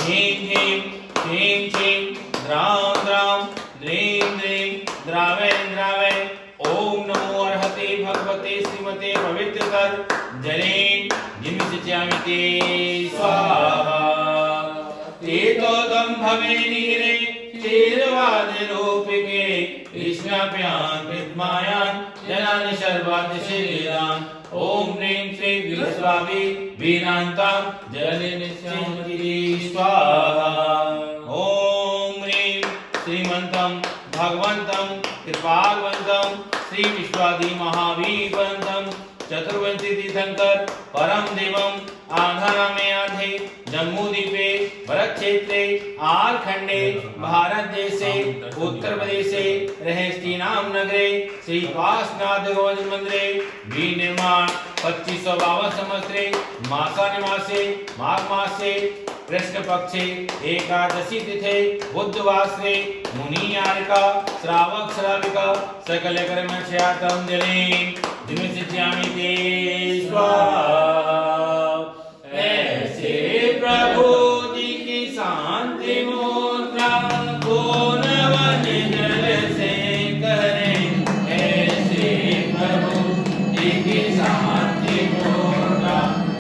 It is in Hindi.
ह्रीं ह्रीं क्लीं क्लीं द्रां द्रां द्रीं द्रीं द्रावय द्रावय। ओम नमो अर्हते भगवते श्रीमते पवित्रतर जलेन निमिषयामि ते स्वाहा। तेतोदं भवे नीरे चेरवादरूपिके कृष्णाभ्यां विद्मायां जनानि सर्वातिशैलान्। ओम ह्रीं श्रीं विश्वाभि वीरान्तां जलनिश्चयति स्वाहा। ओम ह्रीं श्रीमन्तं भगवन्तं कृपावन्तं श्री विश्वादि महावीरवन्तं चतुर्वंशी तीर्थंकर परम देवम आधारामे आधे जम्मूद्वीपे भरतक्षेत्रे आरखंडे भारत देशे उत्तर प्रदेशे रहस्तीनाम नगरे श्री पार्श्वनाथ गोविंद मंदिरे विनिर्माण 2552 संवत्सरे मासानि मासे माघ मासे कृष्ण पक्षे एकादशी तिथे बुधवासरे मुनियारिका श्रावक श्राविका सकल कर्म क्षयातं जलेन निमिषयामि ते स्वाहा।